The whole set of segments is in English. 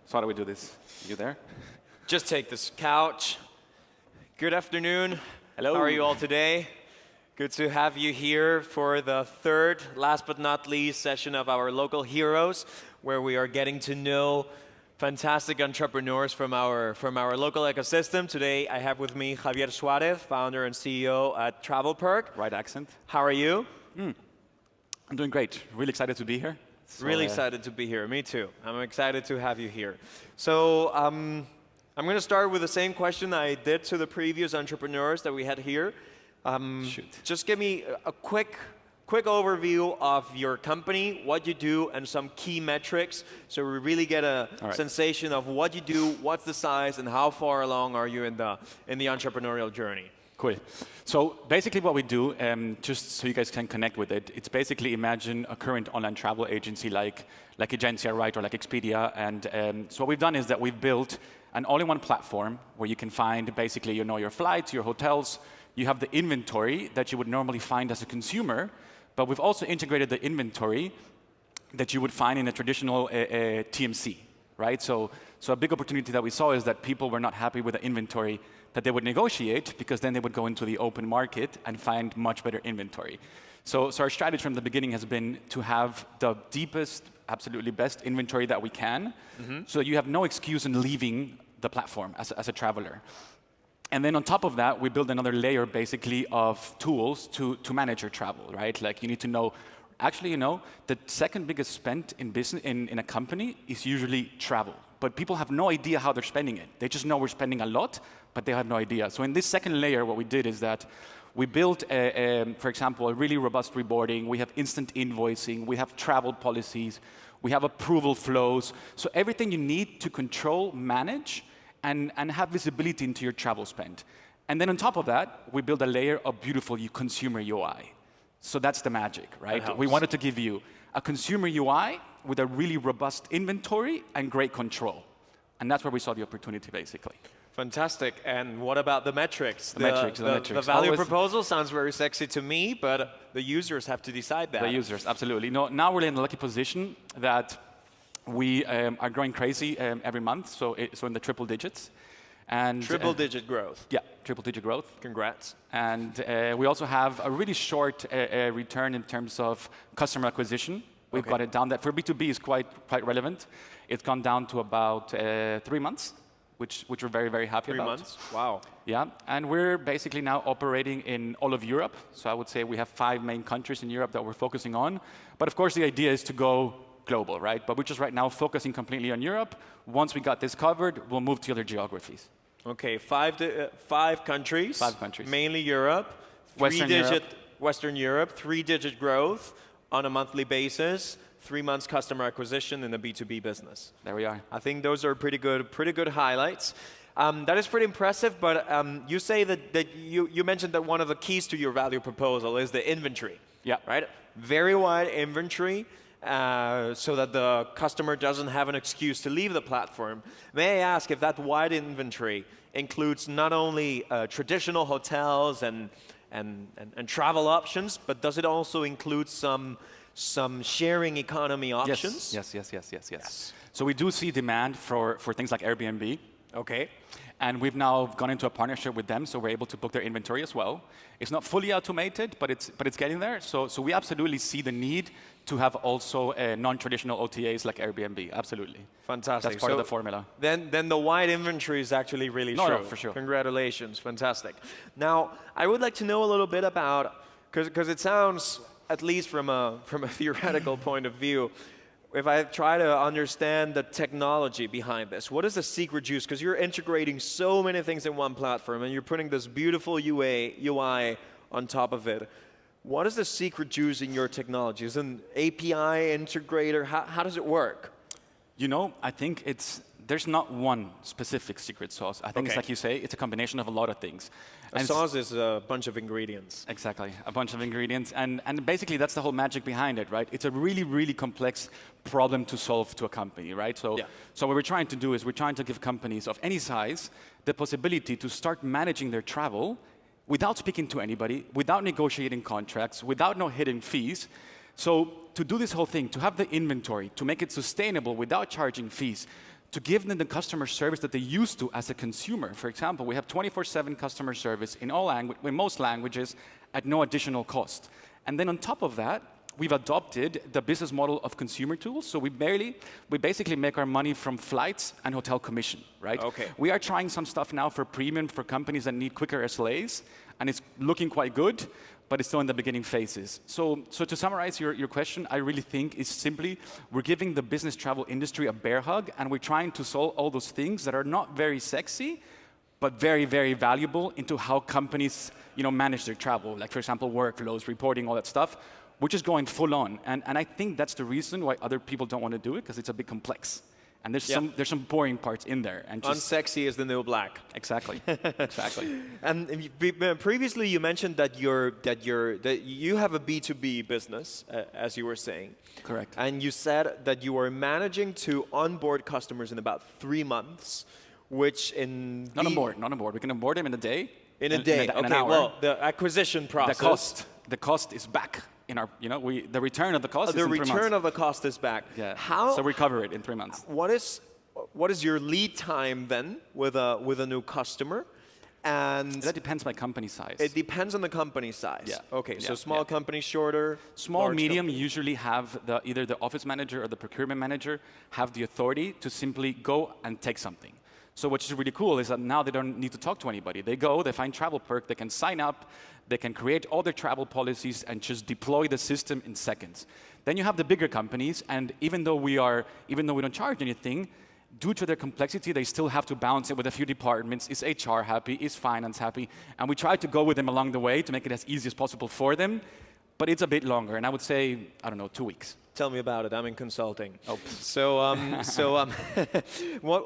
So how do we do this? You there? Just take this couch. Good afternoon. Hello. How are you all today? Good to have you here for the third, last but not least, session of our Local Heroes, where we are getting to know fantastic entrepreneurs from our local ecosystem. Today, I have with me Javier Suarez, founder and CEO at TravelPerk. Right accent. How are you? I'm doing great. Really excited to be here. So, Really excited to be here. Me too. I'm excited to have you here. So I'm going to start with the same question I did to the previous entrepreneurs that we had here. Shoot. Just give me a quick overview of your company, what you do, and some key metrics, so we really get a sensation of what you do, what's the size, and how far along are you in the entrepreneurial journey. Cool. So basically what we do, just so you guys can connect with it, it's basically imagine a current online travel agency like Agencia, right, or like Expedia. And so what we've done is that we've built an all-in-one platform where you can find basically your flights, your hotels, you have the inventory that you would normally find as a consumer, but we've also integrated the inventory that you would find in a traditional TMC, right? So a big opportunity that we saw is that people were not happy with the inventory that they would negotiate, because then they would go into the open market and find much better inventory. So our strategy from the beginning has been to have the deepest, absolutely best inventory that we can, so you have no excuse in leaving the platform as a traveler. And then on top of that, we build another layer basically of tools to manage your travel, right? Like you need to know, actually, the second biggest spend in business in a company is usually travel. But people have no idea how they're spending it. They just know we're spending a lot, but they have no idea. So in this second layer, what we did is that we built, for example, a really robust reboarding. We have instant invoicing. We have travel policies. We have approval flows. So everything you need to control, manage, and have visibility into your travel spend. And then on top of that, we build a layer of beautiful consumer UI. So that's the magic, right? We wanted to give you a consumer UI with a really robust inventory and great control. And that's where we saw the opportunity, basically. Fantastic. And what about the metrics? The metrics. The value proposal sounds very sexy to me, but the users have to decide that. The users, absolutely. Now we're in the lucky position that we are growing crazy every month, so in the triple digits. And triple-digit growth. Yeah, triple-digit growth. Congrats. And we also have a really short return in terms of customer acquisition. We've got it down. That for B2B is quite relevant. It's gone down to about 3 months, which we're very, very happy about. 3 months? Wow. Yeah, and we're basically now operating in all of Europe. So I would say we have 5 main countries in Europe that we're focusing on. But of course, the idea is to go global, right? But we're just right now focusing completely on Europe. Once we got this covered, we'll move to other geographies. Okay, 5 countries. 5 countries. Mainly Europe. Western Europe, 3-digit growth on a monthly basis, 3 months customer acquisition in the B2B business. There we are. I think those are pretty good highlights. That is pretty impressive, but you say that you mentioned that one of the keys to your value proposal is the inventory. Yeah. Right? Very wide inventory, so that the customer doesn't have an excuse to leave the platform. May I ask if that wide inventory includes not only traditional hotels and travel options, but does it also include some sharing economy options? Yes. So we do see demand for things like Airbnb. Okay. And we've now gone into a partnership with them, so we're able to book their inventory as well. It's not fully automated, but it's getting there. So we absolutely see the need to have also non-traditional OTAs like Airbnb. Absolutely. Fantastic. That's part of the formula. Then the wide inventory is actually really true. No, for sure. Congratulations. Fantastic. Now, I would like to know a little bit about, because it sounds, at least from a theoretical point of view, if I try to understand the technology behind this, what is the secret juice? Because you're integrating so many things in one platform and you're putting this beautiful UI on top of it. What is the secret juice in your technology? Is it an API integrator? How does it work? I think there's not one specific secret sauce. I think it's like you say, it's a combination of a lot of things. A sauce is a bunch of ingredients. Exactly, a bunch of ingredients. And basically, that's the whole magic behind it, right? It's a really, really complex problem to solve to a company, right? So what we're trying to do is we're trying to give companies of any size the possibility to start managing their travel without speaking to anybody, without negotiating contracts, without no hidden fees. So to do this whole thing, to have the inventory, to make it sustainable without charging fees, to give them the customer service that they used to as a consumer. For example, we have 24/7 customer service in most languages at no additional cost. And then on top of that, we've adopted the business model of consumer tools. So we basically make our money from flights and hotel commission, right? Okay. We are trying some stuff now for premium for companies that need quicker SLAs, and it's looking quite good, but it's still in the beginning phases. So to summarize your question, I really think is simply we're giving the business travel industry a bear hug, and we're trying to solve all those things that are not very sexy, but very, very valuable into how companies manage their travel. Like, for example, workflows, reporting, all that stuff. We're just going full on. And I think that's the reason why other people don't want to do it, because it's a bit complex. And there's some boring parts in there. And unsexy is the new black. Exactly. Exactly. And previously you mentioned that you have a B2B business, as you were saying. Correct. And you said that you were managing to onboard customers in about 3 months, which in not on board. We can onboard them in a day. In a day. In an okay. hour. Well, the acquisition process. The cost is back. In our, the return of the cost is in 3 months. The return of the cost is back. Yeah. How? So we cover it in 3 months. What is your lead time then with a new customer? And that depends by company size. It depends on the company size. Yeah. Okay. So small companies, shorter. Small, medium usually have either the office manager or the procurement manager have the authority to simply go and take something. So what's really cool is that now they don't need to talk to anybody. They go, they find TravelPerk, they can sign up, they can create all their travel policies and just deploy the system in seconds. Then you have the bigger companies, and even though we don't charge anything, due to their complexity, they still have to balance it with a few departments. Is HR happy? Is finance happy? And we try to go with them along the way to make it as easy as possible for them, but it's a bit longer, and I would say, 2 weeks. Tell me about it. I'm in consulting. Oh.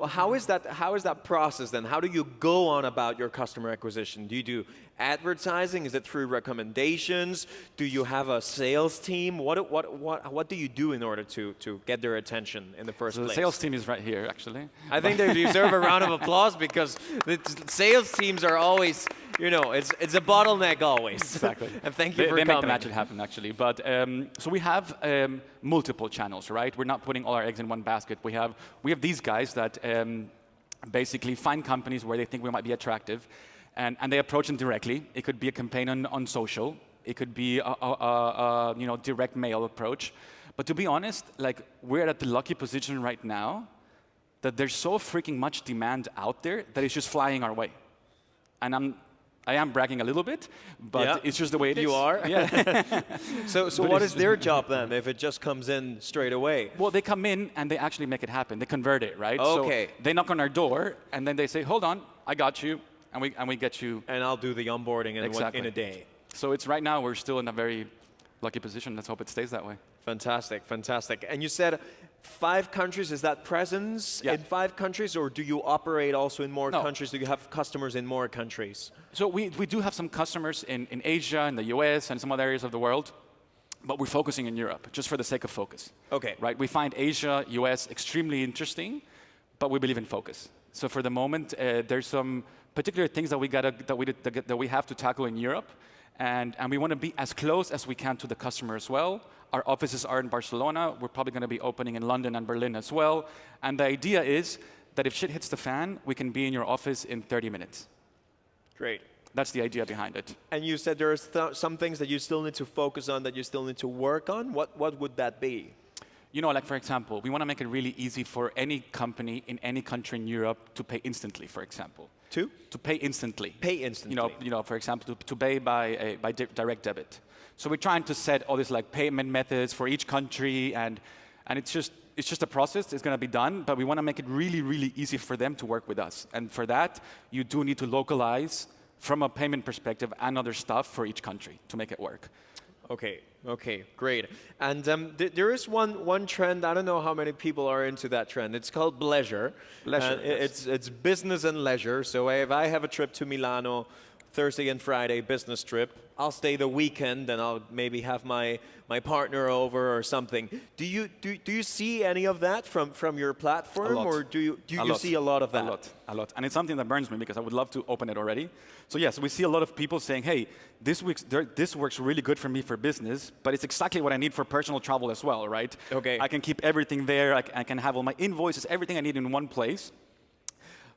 How is that process then? How do you go on about your customer acquisition? Do you do advertising? Is it through recommendations? Do you have a sales team? What do you do in order to get their attention in the first place? The sales team is right here, actually. I think they deserve a round of applause because the sales teams are always, it's a bottleneck always. Exactly. And thank you for coming. They make the magic happen, actually. But so we have multiple channels, right? We're not putting all our eggs in one basket. We have these guys that basically find companies where they think we might be attractive, and they approach them directly. It could be a campaign on social. It could be a direct mail approach. But to be honest, we're at the lucky position right now that there's so freaking much demand out there that it's just flying our way. And I am bragging a little bit, but it's just the way it is. You are? Yeah. So what is their job then if it just comes in straight away? Well, they come in and they actually make it happen. They convert it, right? Okay. So they knock on our door and then they say, hold on, I got you. And we get you. And I'll do the onboarding in a day. So it's right now we're still in a very lucky position. Let's hope it stays that way. Fantastic, fantastic. And you said 5 countries, is that presence in 5 countries, or do you operate also in more countries? Do you have customers in more countries? So we do have some customers in Asia, in the US, and some other areas of the world, but we're focusing in Europe, just for the sake of focus. Okay. Right? We find Asia, US extremely interesting, but we believe in focus. So for the moment, there's some particular things that we have to tackle in Europe, and we want to be as close as we can to the customer as well. Our offices are in Barcelona. We're probably going to be opening in London and Berlin as well. And the idea is that if shit hits the fan, we can be in your office in 30 minutes. Great. That's the idea behind it. And you said there are some things that you still need to focus on, that you still need to work on. What would that be? For example, we want to make it really easy for any company in any country in Europe to pay instantly, for example. To pay instantly. Pay instantly. For example, to pay by direct debit. So we're trying to set all these payment methods for each country, and it's just a process. It's going to be done, but we want to make it really, really easy for them to work with us. And for that, you do need to localize from a payment perspective and other stuff for each country to make it work. Okay, great. And there is one trend. I don't know how many people are into that trend. It's called bleisure. Leisure. Yes. It's business and leisure. So if I have a trip to Milano Thursday and Friday business trip. I'll stay the weekend and I'll maybe have my partner over or something. Do you see any of that from your platform, or do you see a lot of that? A lot. And it's something that burns me because I would love to open it already. So yes, we see a lot of people saying, hey, this works really good for me for business, but it's exactly what I need for personal travel as well, right? Okay. I can keep everything there. I can have all my invoices, everything I need in one place.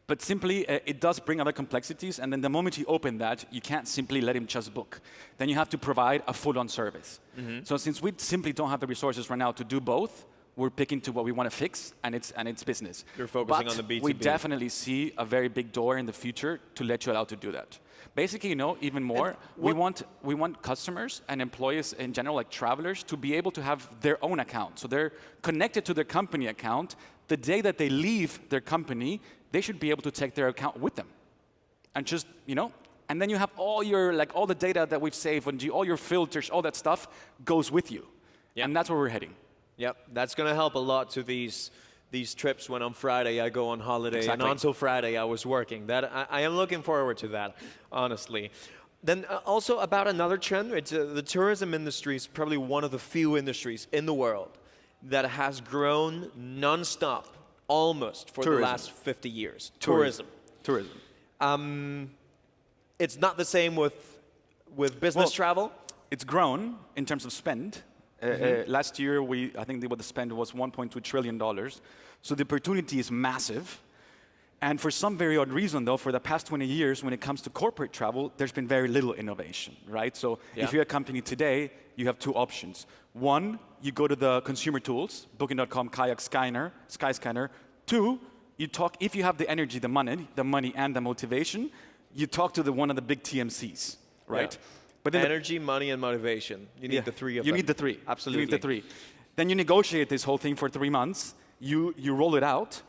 But simply, it does bring other complexities, and then the moment you open that, you can't simply let him just book. Then you have to provide a full-on service. So since we simply don't have the resources right now to do both, we're picking to what we want to fix, and it's business. You're focusing on the B2B. We definitely see a very big door in the future to let you allow to do that. Basically, even more, we want customers and employees in general, like travelers, to be able to have their own account. So they're connected to their company account. The day that they leave their company, they should be able to take their account with them. And just, and then you have all the data that we've saved, and all your filters, all that stuff goes with you. Yep. And that's where we're heading. Yep, that's going to help a lot to these trips when on Friday I go on holiday. Exactly. And until Friday I was working. I am looking forward to that, honestly. Then also about another trend, the tourism industry is probably one of the few industries in the world that has grown non-stop almost for the last 50 years. Tourism. It's not the same with business travel? It's grown in terms of spend. Last year, I think what the spend was $1.2 trillion. So the opportunity is massive. And for some very odd reason, though, for the past 20 years, when it comes to corporate travel, there's been very little innovation, right? So if you're a company today, you have two options. One, you go to the consumer tools, Booking.com, Kayak, Skyscanner. Two, you talk, if you have the energy, the money and the motivation, you talk to one of the big TMCs, right? Yeah. But energy, money, and motivation. You need the three of them. You need the three. Absolutely. You need the three. Then you negotiate this whole thing for 3 months. You roll it out,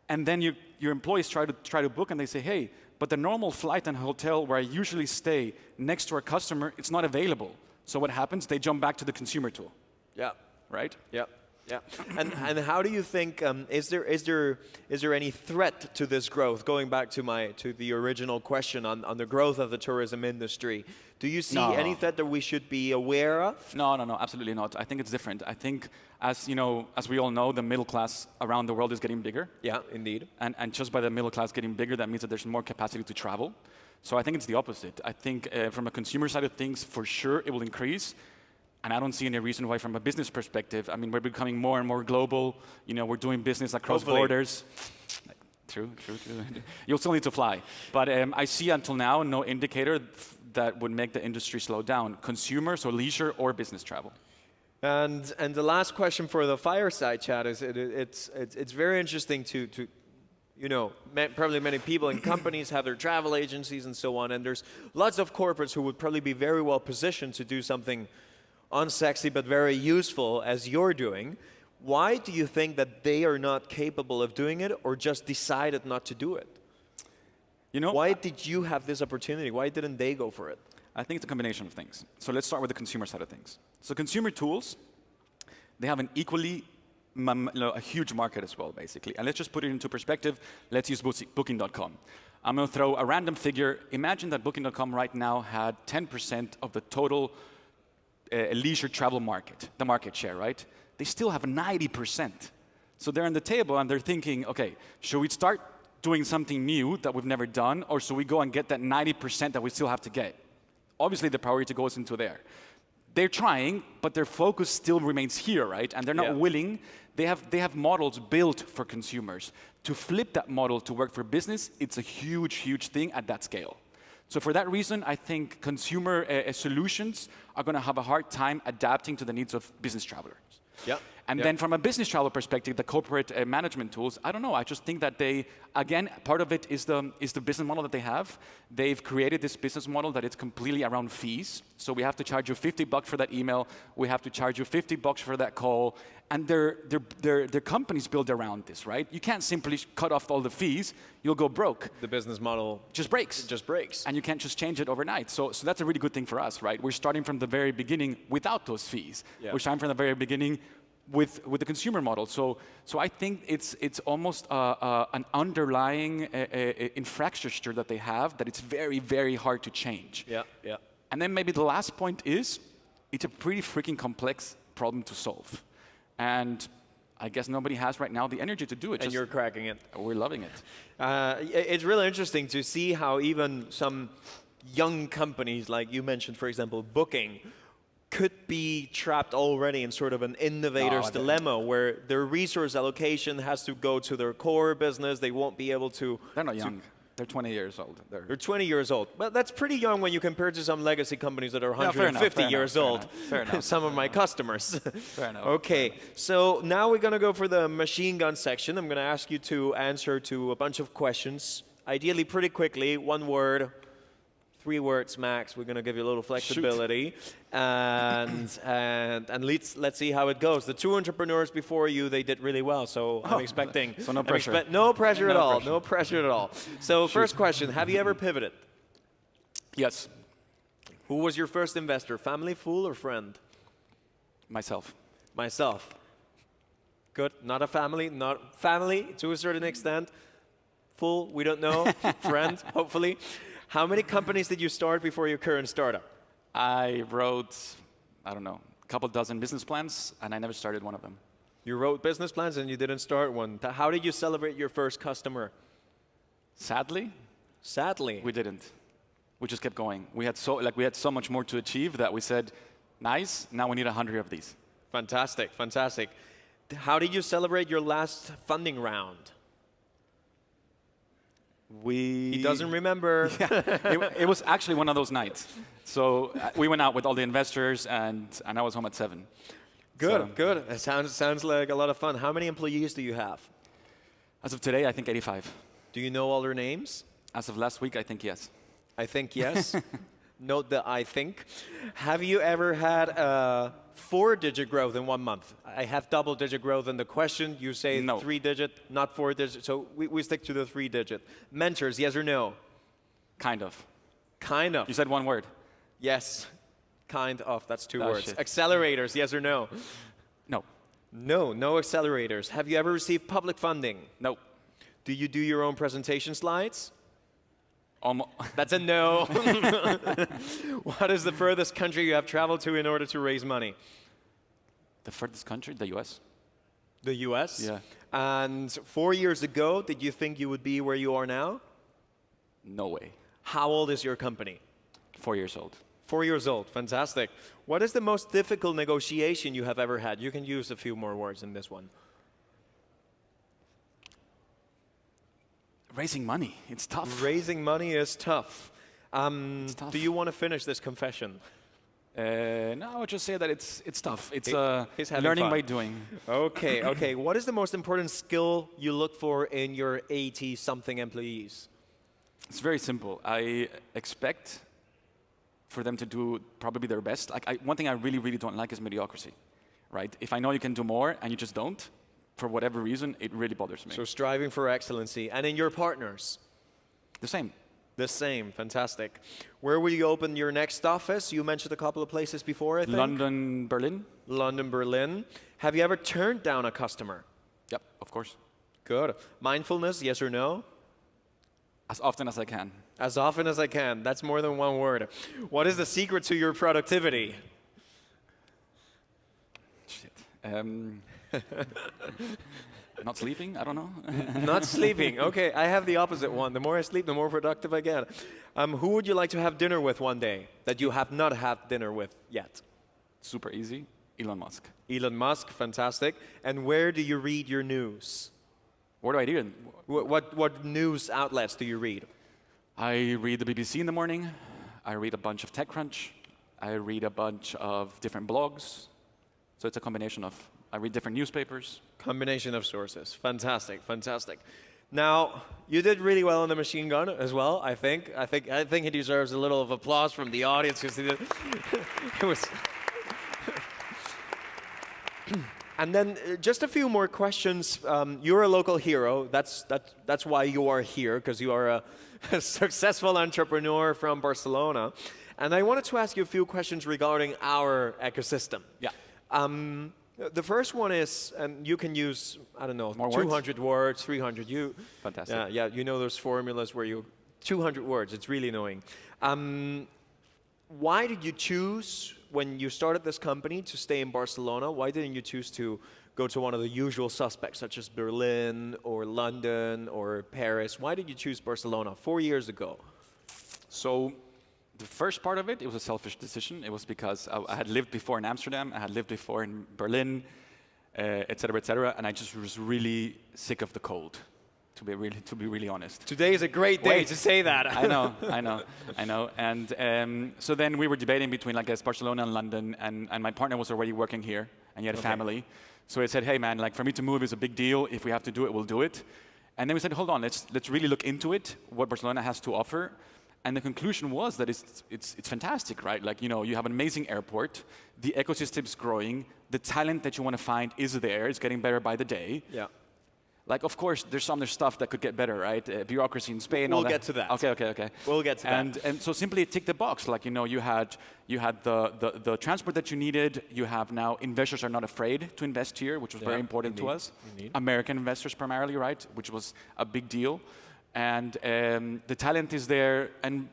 and then your employees try to book, and they say, hey, but the normal flight and hotel where I usually stay next to our customer, it's not available. So what happens? They jump back to the consumer tool. Yeah. Right? Yeah. Yeah. And how do you think, is there any threat to this growth? Going back to the original question on the growth of the tourism industry, do you see any threat that we should be aware of? No, absolutely not. I think it's different. I think, as we all know, the middle class around the world is getting bigger. Yeah, indeed. And just by the middle class getting bigger, that means that there's more capacity to travel. So I think it's the opposite. I think from a consumer side of things, for sure, it will increase. And I don't see any reason why, from a business perspective, I mean, we're becoming more and more global. We're doing business across borders. True. You'll still need to fly. But I see until now no indicator that would make the industry slow down. Consumer, so leisure or business travel. And the last question for the Fireside chat is it's very interesting to probably many people and companies have their travel agencies and so on, and there's lots of corporates who would probably be very well positioned to do something unsexy but very useful as you're doing. Why do you think that they are not capable of doing it, or just decided not to do it? Why did you have this opportunity? Why didn't they go for it? I think it's a combination of things. So let's start with the consumer side of things. So consumer tools, they have an equally a huge market as well, basically. And let's just put it into perspective. Let's use Booking.com. I'm going to throw a random figure. Imagine that Booking.com right now had 10% of the total leisure travel market, the market share, right? They still have 90%. So they're on the table and they're thinking, okay, should we start doing something new that we've never done, or should we go and get that 90% that we still have to get? Obviously, the priority goes into there. They're trying, but their focus still remains here, right? And they're not willing. They have models built for consumers. To flip that model to work for business, it's a huge, huge thing at that scale. So for that reason, I think consumer solutions are going to have a hard time adapting to the needs of business travelers. And then from a business travel perspective, the corporate management tools, I don't know. I just think that they, again, part of it is the business model that they have. They've created this business model that it's completely around fees. So we have to charge you $50 for that email. We have to charge you $50 for that call. And their companies build around this, right? You can't simply cut off all the fees. You'll go broke. The business model just breaks. It just breaks. And you can't just change it overnight. So that's a really good thing for us, right? We're starting from the very beginning without those fees. We're starting from the very beginning with the consumer model. So I think it's almost an underlying infrastructure that they have that it's very, very hard to change. Yeah, yeah. And then maybe the last point is, it's a pretty freaking complex problem to solve. And I guess nobody has right now the energy to do it. And you're cracking it. We're loving it. It's really interesting to see how even some young companies, like you mentioned, for example, Booking, could be trapped already in sort of an innovator's dilemma where their resource allocation has to go to their core business. They won't be able to... They're not young. They're 20 years old. They're 20 years old. Well, that's pretty young when you compare to some legacy companies that are 150 years old. Fair enough. Some of my customers. Fair enough. Okay, so now we're going to go for the machine gun section. I'm going to ask you to answer to a bunch of questions, ideally pretty quickly, 1 word, 3 words max. We're going to give you a little flexibility. And let's see how it goes. The 2 entrepreneurs before you, they did really well, so I'm expecting... So no pressure. No pressure at all. No pressure at all. So first question, have you ever pivoted? Yes. Who was your first investor, family, fool, or friend? Myself. Myself. Good, not a family, not family to a certain extent. Fool, we don't know. Friend, hopefully. How many companies did you start before your current startup? I wrote, I don't know, a couple dozen business plans, and I never started one of them. You wrote business plans and you didn't start one. How did you celebrate your first customer? Sadly, Sadly. we didn't. We just kept going. We had so much more to achieve that we said, nice, now we need 100 of these. Fantastic, fantastic. How did you celebrate your last funding round? He doesn't remember. Yeah, it was actually one of those nights. So we went out with all the investors, and I was home at 7. Good, so, good. It sounds like a lot of fun. How many employees do you have? As of today, I think 85. Do you know all their names? As of last week, I think yes. I think yes. Note the I think. Have you ever had 4-digit growth in 1 month? I have double-digit growth in the question. You say no. 3-digit, not 4-digit. So we stick to the 3-digit. Mentors, yes or no? Kind of. Kind of. You said 1 word. Yes. Kind of. That's 2 words. Shit. Accelerators, yes or no? No. No, no accelerators. Have you ever received public funding? No. Do you do your own presentation slides? Almost. That's a no. What is the furthest country you have traveled to in order to raise money? The furthest country? The US. The US? Yeah. And 4 years ago, did you think you would be where you are now? No way. How old is your company? 4 years old. 4 years old. Fantastic. What is the most difficult negotiation you have ever had? You can use a few more words in this one. Raising money. It's tough. Raising money is tough. It's tough. Do you want to finish this confession? No, I would just say that it's tough. It's He's having learning fun. by doing. Okay, okay. What is the most important skill you look for in your 80-something employees? It's very simple. I expect for them to do probably their best. One thing I really, really don't like is mediocrity, right? If I know you can do more and you just don't, for whatever reason, it really bothers me. So striving for excellency. And in your partners? The same. The same. Fantastic. Where will you open your next office? You mentioned a couple of places before, I think. London, Berlin. London, Berlin. Have you ever turned down a customer? Yep, of course. Good. Mindfulness, yes or no? As often as I can. As often as I can. That's more than 1 word. What is the secret to your productivity? Shit. Not sleeping? I don't know. Not sleeping. Okay, I have the opposite one. The more I sleep, the more productive I get. Who would you like to have dinner with one day that you have not had dinner with yet? Super easy. Elon Musk. Elon Musk, fantastic. And where do you read your news? Where do I read it? What news outlets do you read? I read the BBC in the morning. I read a bunch of TechCrunch. I read a bunch of different blogs. So it's a combination of, I read different newspapers. Combination of sources. Fantastic, fantastic. Now, you did really well on the machine gun as well, I think. I think he deserves a little of applause from the audience because he did. It was. And then just a few more questions. You're a local hero. That's why you are here, because you are a successful entrepreneur from Barcelona. And I wanted to ask you a few questions regarding our ecosystem. Yeah. The first one is, and you can use, I don't know, More 200 words, 300. Fantastic. Yeah, you know those formulas where 200 words, it's really annoying. Why did you choose, when you started this company, to stay in Barcelona? Why didn't you choose to go to one of the usual suspects, such as Berlin or London or Paris? Why did you choose Barcelona 4 years ago? So the first part of it, it was a selfish decision. It was because I had lived before in Amsterdam, I had lived before in Berlin, et cetera, and I just was really sick of the cold, to be really honest. Today is a great day to say that. I know. And so then we were debating between, I guess, Barcelona and London, and my partner was already working here, and he had a family. So I said, hey man, like for me to move is a big deal. If we have to do it, we'll do it. And then we said, hold on, let's really look into it, what Barcelona has to offer. And the conclusion was that it's fantastic, right? Like, you have an amazing airport, the ecosystem's growing, the talent that you want to find is there, it's getting better by the day. Yeah. Like, of course, there's some other stuff that could get better, right? Bureaucracy in Spain, all that. We'll get to that. Okay. We'll get to that. And so simply tick the box. Like, you had the transport that you needed. You have now investors are not afraid to invest here, which was very important to us. Indeed. American investors primarily, right? Which was a big deal. And the talent is there. And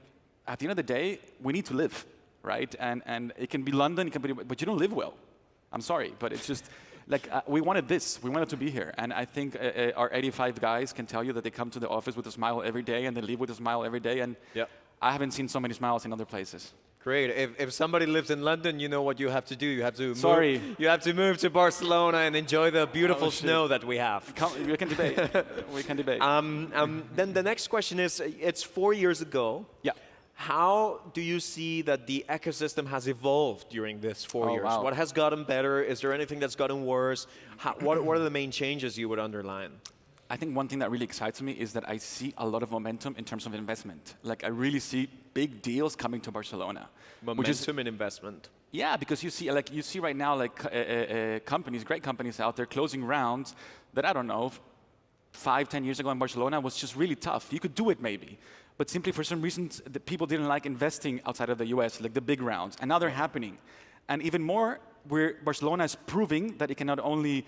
at the end of the day, we need to live, right? And it can be London, but you don't live well. I'm sorry, but it's just... Like, we wanted this. We wanted to be here. And I think our 85 guys can tell you that they come to the office with a smile every day and they leave with a smile every day. And I haven't seen so many smiles in other places. Great. If somebody lives in London, you know what you have to do. You have to you have to move to Barcelona and enjoy the beautiful snow that we have. We can debate. We can debate. Then the next question is, it's 4 years ago. Yeah. How do you see that the ecosystem has evolved during this 4 years? Wow. What has gotten better? Is there anything that's gotten worse? What are the main changes you would underline? I think one thing that really excites me is that I see a lot of momentum in terms of investment. Like, I really see big deals coming to Barcelona. Momentum in investment. Yeah, because you see right now, companies, great companies out there closing rounds that, I don't know, 5, 10 years ago in Barcelona was just really tough. You could do it maybe. But simply for some reasons, the people didn't like investing outside of the US, like the big rounds. And now they're happening. And even more, Barcelona is proving that it can not only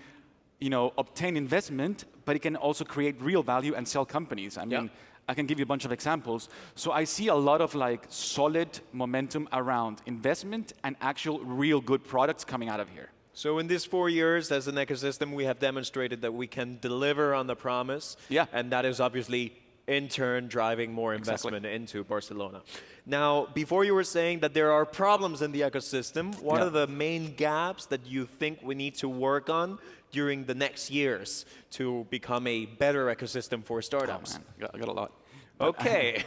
obtain investment, but it can also create real value and sell companies. I mean, I can give you a bunch of examples. So I see a lot of solid momentum around investment and actual real good products coming out of here. So in these 4 years, as an ecosystem, we have demonstrated that we can deliver on the promise. Yeah. And that is obviously in turn driving more investment into Barcelona. Now, before you were saying that there are problems in the ecosystem, what are the main gaps that you think we need to work on during the next years to become a better ecosystem for startups? Oh, man. I got a lot. Okay.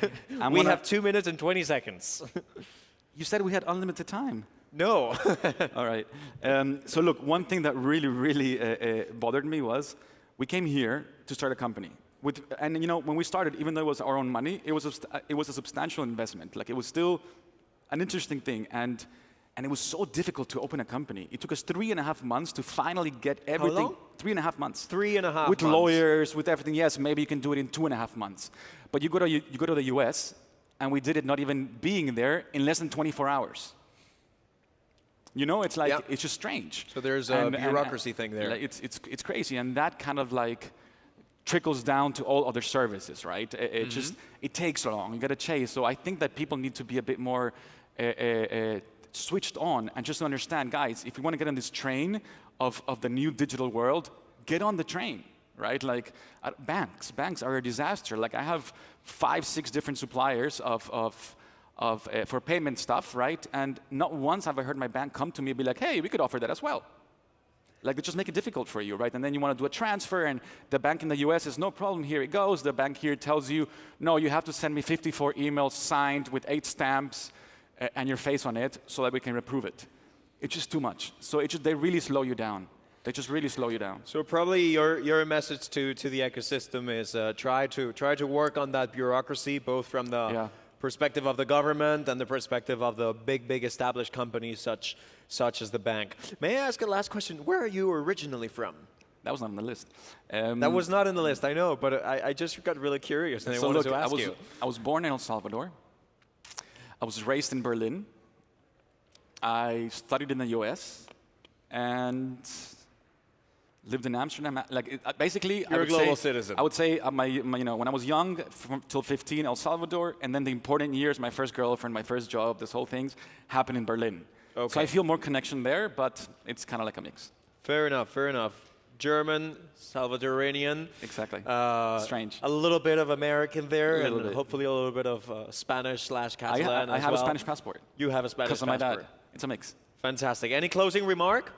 We have 2 minutes and 20 seconds. You said we had unlimited time. No. All right. So look, one thing that really bothered me was we came here to start a company. When we started, even though it was our own money, it was a substantial investment. Like, it was still an interesting thing, and it was so difficult to open a company. It took us 3.5 months to finally get everything. How long? 3.5 months. 3.5 months. With lawyers, with everything. Yes, maybe you can do it in 2.5 months. But you go to the US, and we did it not even being there in less than 24 hours. It's like it's just strange. So there's a bureaucracy thing there. It's crazy, and that kind of trickles down to all other services, right? It takes long. You got to chase. So I think that people need to be a bit more switched on and just understand, guys, if you want to get on this train of the new digital world, get on the train, right? Like, banks are a disaster. Like, I have 5, 6 different suppliers for payment stuff, right? And not once have I heard my bank come to me and be like, hey, we could offer that as well. Like, they just make it difficult for you, right? And then you want to do a transfer, and the bank in the US says, no problem, here it goes. The bank here tells you, no, you have to send me 54 emails signed with 8 stamps and your face on it so that we can approve it. It's just too much. So they really slow you down. They just really slow you down. So probably your message to the ecosystem is try to work on that bureaucracy, both from the perspective of the government and the perspective of the big established companies such as the bank. May I ask a last question? Where are you originally from? That was not on the list. That was not in the list, I know, but I just got really curious and I wanted to ask you. I was born in El Salvador. I was raised in Berlin. I studied in the US. And lived in Amsterdam. Like basically, You're a global citizen. I would say when I was young, till 15, El Salvador, and then the important years, my first girlfriend, my first job, this whole things happened in Berlin. Okay. So I feel more connection there, but it's kind of like a mix. Fair enough, fair enough. German, Salvadorian. Exactly. Strange. A little bit of American there, A little and bit. hopefully a little bit of Spanish/Catalan I as have well. a Spanish passport. You have a Spanish Because of passport. my dad. It's a mix. Fantastic. Any closing remark?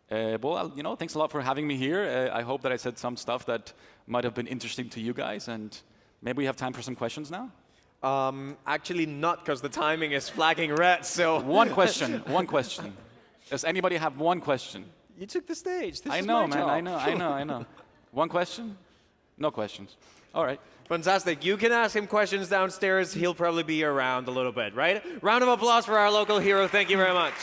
Well, thanks a lot for having me here. I hope that I said some stuff that might have been interesting to you guys, and maybe we have time for some questions now. Actually not, because the timing is flagging red, so... One question, one question. Does anybody have one question? You took the stage. This I is know, my man, job. I know. One question? No questions. All right. Fantastic. You can ask him questions downstairs. He'll probably be around a little bit, right? Round of applause for our local hero. Thank you very much.